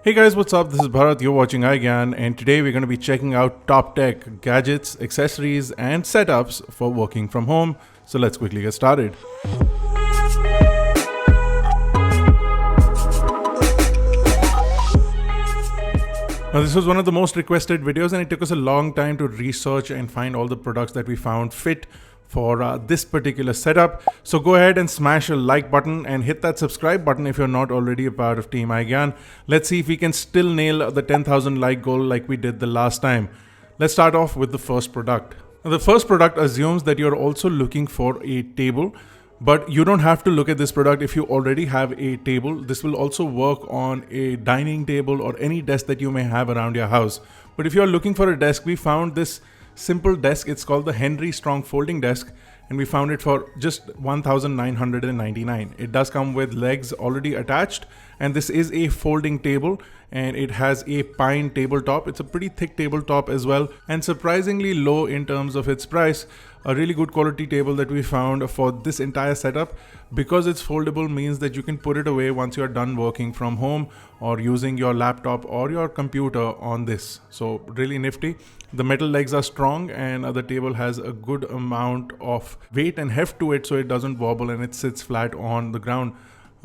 Hey guys, what's up? This is Bharat, you're watching iGyaan, and today we're going to be checking out top tech, gadgets, accessories, and setups for working from home. So let's quickly get started. Now this was one of the most requested videos, and it took us a long time to research and find all the products that we found fit for this particular setup. So go ahead and smash a like button and hit that subscribe button if you're not already a part of Team iGyaan. Let's see if we can still nail the 10,000 like goal like we did the last time. Let's start off with the first product. Now, the first product assumes that you're also looking for a table, but you don't have to look at this product if you already have a table. This will also work on a dining table or any desk that you may have around your house. But if you're looking for a desk, we found this simple desk. It's called the Henry Strong Folding Desk, and we found it for just $1,999. It does come with legs already attached, and this is a folding table, and it has a pine tabletop. It's a pretty thick tabletop as well, and surprisingly low in terms of its price. A really good quality table that we found for this entire setup. Because it's foldable means that you can put it away once you're done working from home or using your laptop or your computer on this. So really nifty. The metal legs are strong, and the table has a good amount of weight and heft to it, so it doesn't wobble and it sits flat on the ground.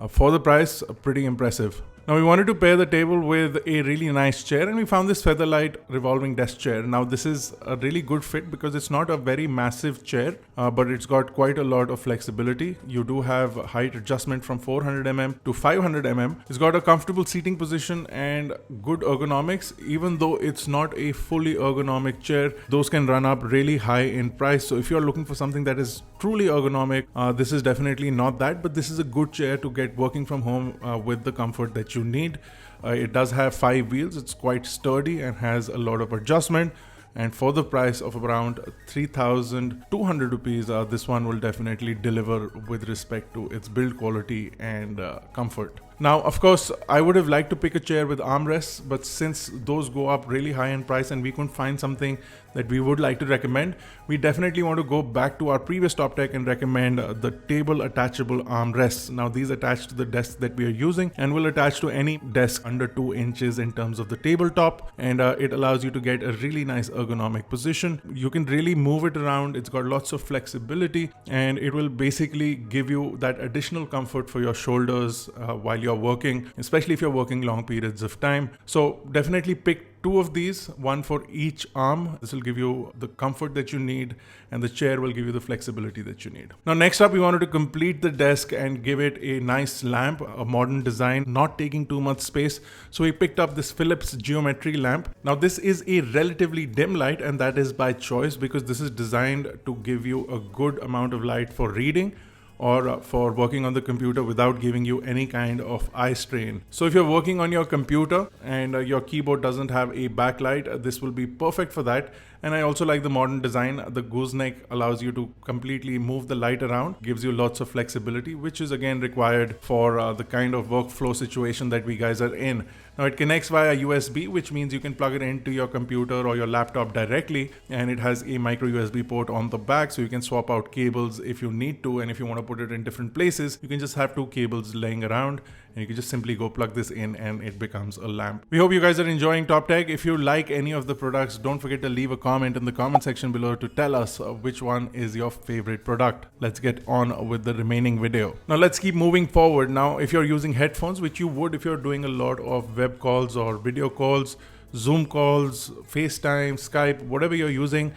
For the price, pretty impressive. Now we wanted to pair the table with a really nice chair, and we found this Featherlight revolving desk chair. Now this is a really good fit because it's not a very massive chair, but it's got quite a lot of flexibility. You do have height adjustment from 400 mm to 500 mm. It's got a comfortable seating position and good ergonomics. Even though it's not a fully ergonomic chair, those can run up really high in price. So if you're looking for something that is truly ergonomic, this is definitely not that, but this is a good chair to get working from home with the comfort that you need. It does have 5 wheels. It's quite sturdy and has a lot of adjustment, and for the price of around 3,200 rupees, this one will definitely deliver with respect to its build quality and comfort. Now, of course, I would have liked to pick a chair with armrests, but since those go up really high in price and we couldn't find something that we would like to recommend, we definitely want to go back to our previous top tech and recommend the table attachable armrests. Now, these attach to the desk that we are using and will attach to any desk under 2 inches in terms of the tabletop, and it allows you to get a really nice ergonomic position. You can really move it around. It's got lots of flexibility, and it will basically give you that additional comfort for your shoulders while you're working, especially if you're working long periods of time. So definitely pick 2 of these, one for each arm. This will give you the comfort that you need, and the chair will give you the flexibility that you need. Now, next up, we wanted to complete the desk and give it a nice lamp, a modern design, not taking too much space. So we picked up this Philips geometry lamp. Now, this is a relatively dim light, and that is by choice because this is designed to give you a good amount of light for reading or for working on the computer without giving you any kind of eye strain. So if you're working on your computer and your keyboard doesn't have a backlight, this will be perfect for that. And I also like the modern design. The gooseneck allows you to completely move the light around, gives you lots of flexibility, which is again required for the kind of workflow situation that we guys are in. Now it connects via USB, which means you can plug it into your computer or your laptop directly, and it has a micro USB port on the back, so you can swap out cables if you need to, and if you want to put it in different places, you can just have 2 cables laying around, and you can just simply go plug this in and it becomes a lamp. We hope you guys are enjoying Top Tech. If you like any of the products, don't forget to leave a comment in the comment section below to tell us which one is your favorite product. Let's get on with the remaining video. Now let's keep moving forward. Now, if you're using headphones, which you would if you're doing a lot of web calls or video calls, Zoom calls, FaceTime, Skype, whatever you're using,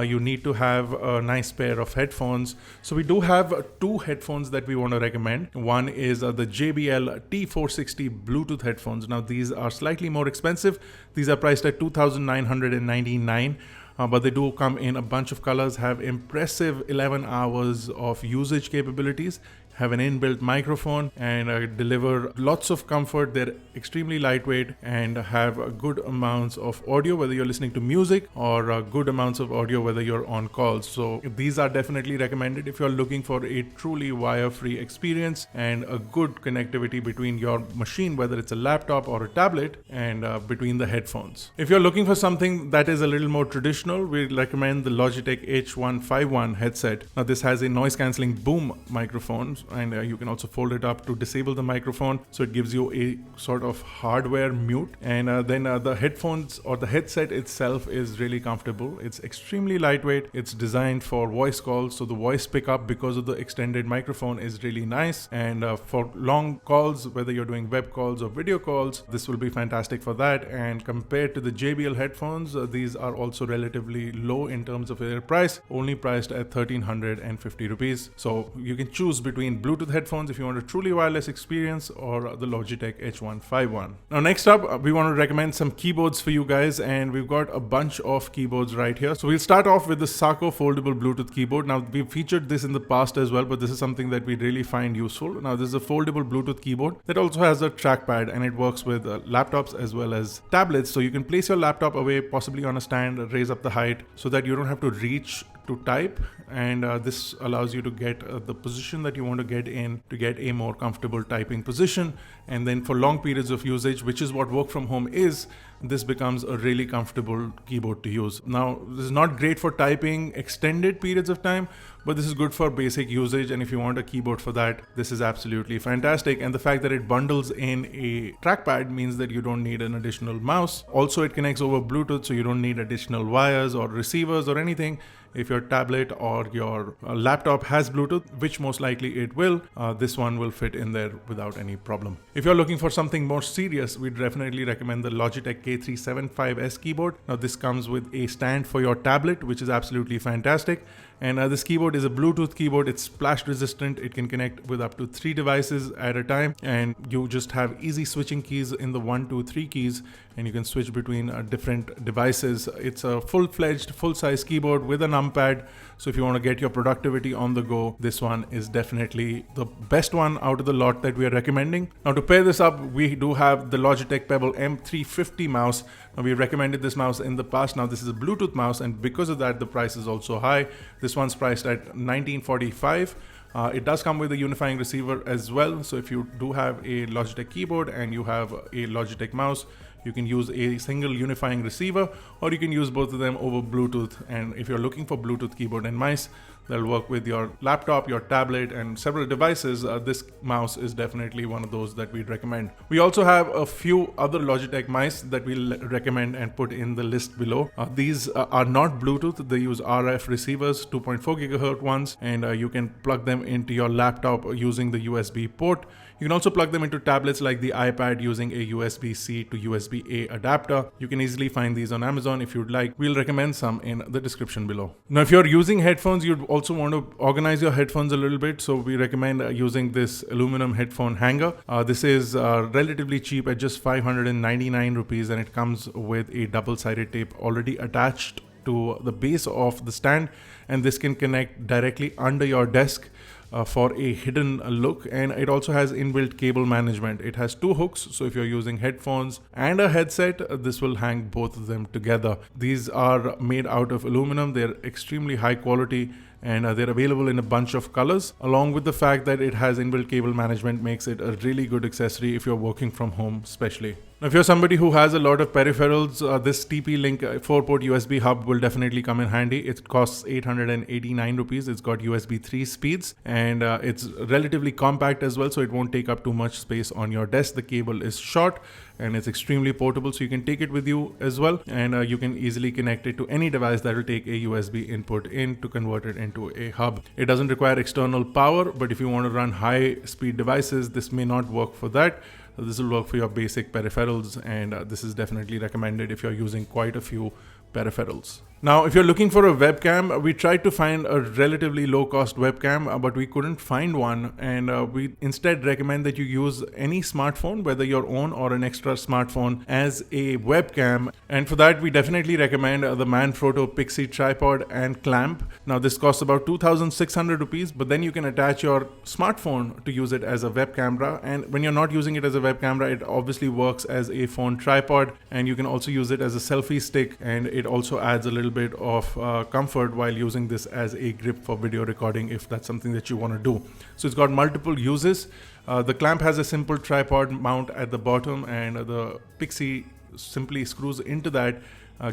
you need to have a nice pair of headphones. So we do have 2 headphones that we want to recommend. One is the JBL T460 Bluetooth headphones. Now these are slightly more expensive. These are priced at $2,999. But they do come in a bunch of colors, have impressive 11 hours of usage capabilities, have an inbuilt microphone, and deliver lots of comfort. They're extremely lightweight and have good amounts of audio, whether you're listening to music, or good amounts of audio, whether you're on calls. So these are definitely recommended if you're looking for a truly wire-free experience and a good connectivity between your machine, whether it's a laptop or a tablet, and between the headphones. If you're looking for something that is a little more traditional, we recommend the Logitech H151 headset. Now this has a noise cancelling boom microphone and you can also fold it up to disable the microphone, so it gives you a sort of hardware mute. And then the headphones or the headset itself is really comfortable. It's extremely lightweight. It's designed for voice calls, so the voice pickup because of the extended microphone is really nice. And for long calls, whether you're doing web calls or video calls, this will be fantastic for that. And compared to the JBL headphones, these are also relatively low in terms of their price, only priced at 1350 rupees. So you can choose between Bluetooth headphones if you want a truly wireless experience, or the Logitech H151. Now next up, we want to recommend some keyboards for you guys, and we've got a bunch of keyboards right here. So we'll start off with the Sako foldable Bluetooth keyboard. Now we've featured this in the past as well, but this is something that we really find useful. Now this is a foldable Bluetooth keyboard that also has a trackpad, and it works with laptops as well as tablets. So you can place your laptop away, possibly on a stand, raise up the height so that you don't have to reach to type, and this allows you to get the position that you want to get in to get a more comfortable typing position. And then for long periods of usage, which is what work from home is, this becomes a really comfortable keyboard to use. Now this is not great for typing extended periods of time, but this is good for basic usage, and if you want a keyboard for that, this is absolutely fantastic. And the fact that it bundles in a trackpad means that you don't need an additional mouse. Also, it connects over Bluetooth, so you don't need additional wires or receivers or anything. If your tablet or your laptop has Bluetooth, which most likely it will, this one will fit in there without any problem. If you're looking for something more serious, we'd definitely recommend the Logitech K375S keyboard. Now this comes with a stand for your tablet, which is absolutely fantastic. And this keyboard is a Bluetooth keyboard. It's splash resistant. It can connect with up to 3 devices at a time, and you just have easy switching keys in the 1, 2, 3 keys, and you can switch between different devices. It's a full-fledged, full-size keyboard with a numpad. So if you want to get your productivity on the go, this one is definitely the best one out of the lot that we are recommending. Now to pair this up, we do have the Logitech Pebble M350 mouse. Now we recommended this mouse in the past. Now this is a Bluetooth mouse, and because of that, the price is also high. This one's priced at $1945. It does come with a unifying receiver as well. So if you do have a Logitech keyboard and you have a Logitech mouse, you can use a single unifying receiver, or you can use both of them over Bluetooth. And if you're looking for Bluetooth keyboard and mice that'll work with your laptop, your tablet, and several devices, this mouse is definitely one of those that we'd recommend. We also have a few other Logitech mice that we'll recommend and put in the list below. These are not Bluetooth. They use RF receivers, 2.4 gigahertz ones, and you can plug them into your laptop using the USB port. You can also plug them into tablets like the iPad using a USB-C to USB-A adapter. You can easily find these on Amazon if you'd like. We'll recommend some in the description below. Now, if you're using headphones, you'd also want to organize your headphones a little bit. So we recommend using this aluminum headphone hanger. This is relatively cheap at just 599 rupees, and it comes with a double-sided tape already attached to the base of the stand, and this can connect directly under your desk for a hidden look. And it also has inbuilt cable management. It has 2 hooks, so if you're using headphones and a headset, this will hang both of them together. These are made out of aluminum. They're extremely high quality, and they're available in a bunch of colors. Along with the fact that it has inbuilt cable management, makes it a really good accessory if you're working from home especially. Now, if you're somebody who has a lot of peripherals, this TP-Link 4-port USB hub will definitely come in handy. It costs 889 rupees. It's got USB 3 speeds, and it's relatively compact as well, so it won't take up too much space on your desk. The cable is short, and it's extremely portable, so you can take it with you as well, and you can easily connect it to any device that will take a USB input in to convert it into a hub. It doesn't require external power, but if you want to run high-speed devices, this may not work for that. This will work for your basic peripherals, and this is definitely recommended if you're using quite a few peripherals. Now, if you're looking for a webcam, we tried to find a relatively low-cost webcam, but we couldn't find one, and we instead recommend that you use any smartphone, whether your own or an extra smartphone, as a webcam. And for that, we definitely recommend the Manfrotto Pixie tripod and clamp. Now, this costs about 2,600 rupees, but then you can attach your smartphone to use it as a web camera. And when you're not using it as a web camera, it obviously works as a phone tripod, and you can also use it as a selfie stick, and it also adds a little bit of comfort while using this as a grip for video recording, if that's something that you want to do. So it's got multiple uses. The clamp has a simple tripod mount at the bottom, and the Pixie simply screws into that,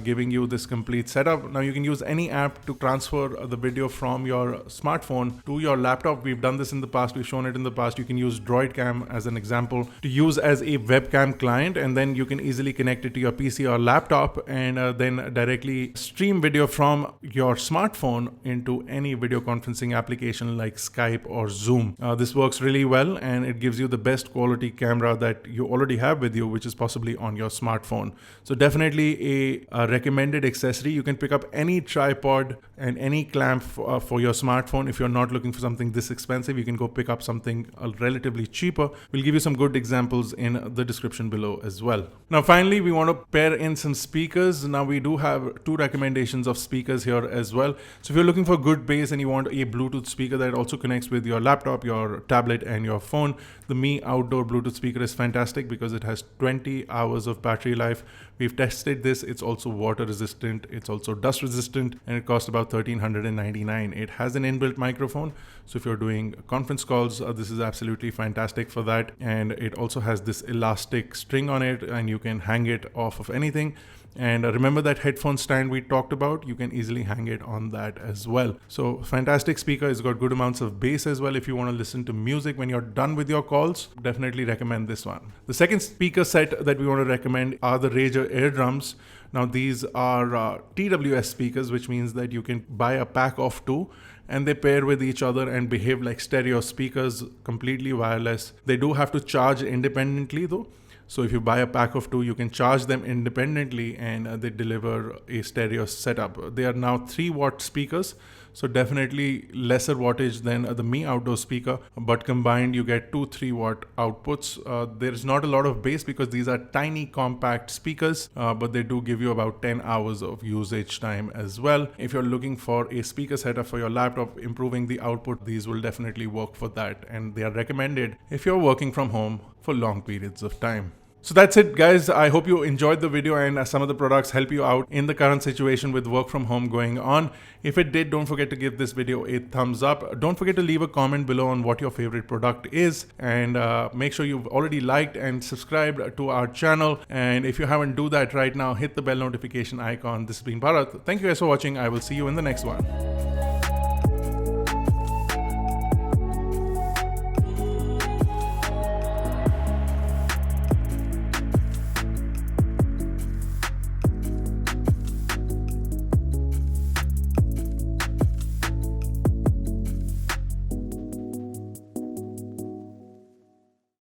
giving you this complete setup. Now you can use any app to transfer the video from your smartphone to your laptop. We've done this in the past, we've shown it in the past. You can use DroidCam as an example to use as a webcam client, and then you can easily connect it to your PC or laptop and then directly stream video from your smartphone into any video conferencing application like Skype or Zoom. This works really well, and it gives you the best quality camera that you already have with you, which is possibly on your smartphone. So definitely a recommended accessory. You can pick up any tripod and any clamp for your smartphone. If you're not looking for something this expensive, you can go pick up something relatively cheaper. We'll give you some good examples in the description below as well. Now finally, we want to pair in some speakers. Now we do have 2 recommendations of speakers here as well. So if you're looking for good bass and you want a Bluetooth speaker that also connects with your laptop, your tablet and your phone, the Mi Outdoor Bluetooth speaker is fantastic because it has 20 hours of battery life. We've tested this. It's also water resistant, it's also dust resistant, and it costs about $1,399. It has an inbuilt microphone, so if you're doing conference calls, this is absolutely fantastic for that. And it also has this elastic string on it, and you can hang it off of anything. And remember that headphone stand we talked about, you can easily hang it on that as well. So fantastic speaker. It's got good amounts of bass as well. If you want to listen to music when you're done with your calls, definitely recommend this one. The second speaker set that we want to recommend are the Razer Ear Drums. Now these are TWS speakers, which means that you can buy a pack of 2 and they pair with each other and behave like stereo speakers, completely wireless. They do have to charge independently though. So if you buy a pack of 2, you can charge them independently and they deliver a stereo setup. They are now 3-watt speakers, so definitely lesser wattage than the Mi Outdoor speaker, but combined you get 2 3-watt outputs. There is not a lot of bass because these are tiny compact speakers, but they do give you about 10 hours of usage time as well. If you're looking for a speaker setup for your laptop, improving the output, these will definitely work for that, and they are recommended if you're working from home for long periods of time. So that's it, guys. I hope you enjoyed the video and some of the products help you out in the current situation with work from home going on. If it did, don't forget to give this video a thumbs up. Don't forget to leave a comment below on what your favorite product is, and make sure you've already liked and subscribed to our channel. And if you haven't, do that right now. Hit the bell notification icon. This has been Bharat. Thank you guys for watching. I will see you in the next one.